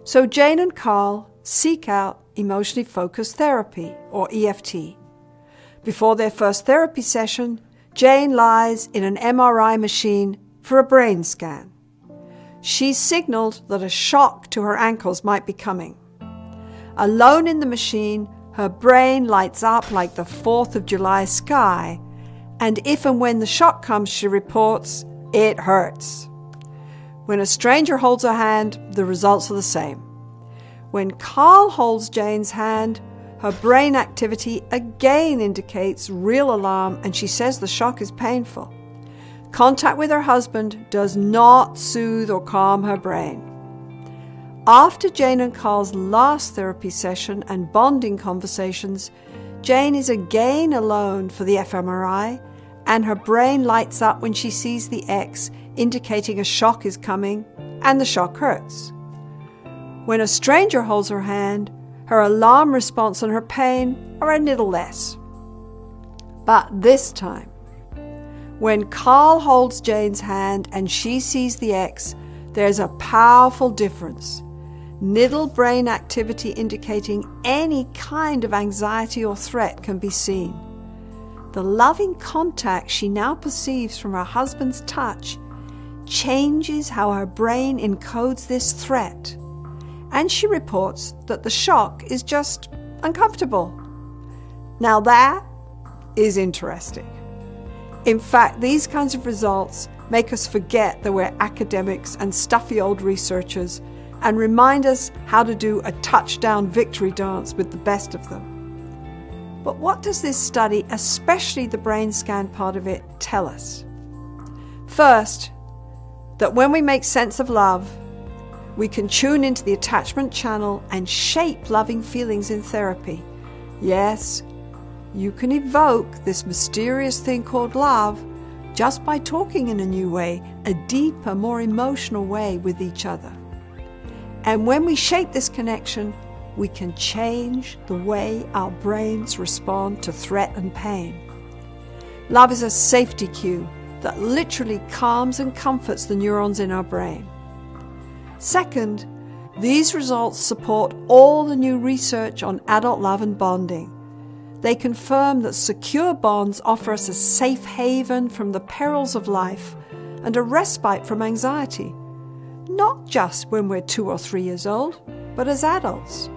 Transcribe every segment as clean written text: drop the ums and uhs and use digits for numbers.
So Jane and Carl seek out emotionally focused therapy, or EFT. Before their first therapy session, Jane lies in an MRI machine for a brain scan. She's signaled that a shock to her ankles might be coming. Alone in the machine, her brain lights up like the 4th of July sky, and if and when the shock comes, she reports, it hurts. When a stranger holds her hand, the results are the same. When Carl holds Jane's hand, her brain activity again indicates real alarm, and she says the shock is painful. Contact with her husband does not soothe or calm her brain. After Jane and Carl's last therapy session and bonding conversations, Jane is again alone for the fMRI, and her brain lights up when she sees the X, indicating a shock is coming, and the shock hurts. When a stranger holds her hand, her alarm response and her pain are a little less. But this time, when Carl holds Jane's hand and she sees the X, there's a powerful difference. Nidal brain activity indicating any kind of anxiety or threat can be seen. The loving contact she now perceives from her husband's touch changes how her brain encodes this threat, and she reports that the shock is just uncomfortable. Now that is interesting. In fact, these kinds of results make us forget that we're academics and stuffy old researchers, and remind us how to do a touchdown victory dance with the best of them. But what does this study, especially the brain scan part of it, tell us? First, that when we make sense of love, we can tune into the attachment channel and shape loving feelings in therapy. Yes, you can evoke this mysterious thing called love just by talking in a new way, a deeper, more emotional way with each other. And when we shape this connection, we can change the way our brains respond to threat and pain. Love is a safety cue that literally calms and comforts the neurons in our brain. Second, these results support all the new research on adult love and bonding. They confirm that secure bonds offer us a safe haven from the perils of life and a respite from anxiety, not just when we're 2 or 3 years old, but as adults.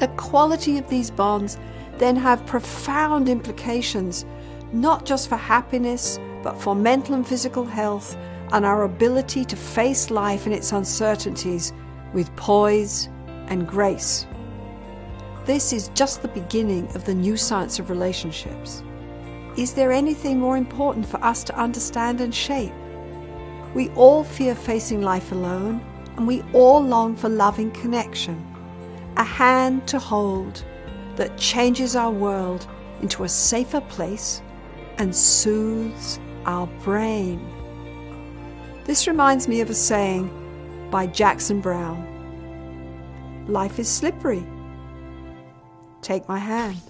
The quality of these bonds then have profound implications, not just for happiness, but for mental and physical health and our ability to face life and its uncertainties with poise and grace. This is just the beginning of the new science of relationships. Is there anything more important for us to understand and shape? We all fear facing life alone, and we all long for loving connection, a hand to hold that changes our world into a safer place and soothes our brain. This reminds me of a saying by Jackson Brown. Life is slippery. Take my hand.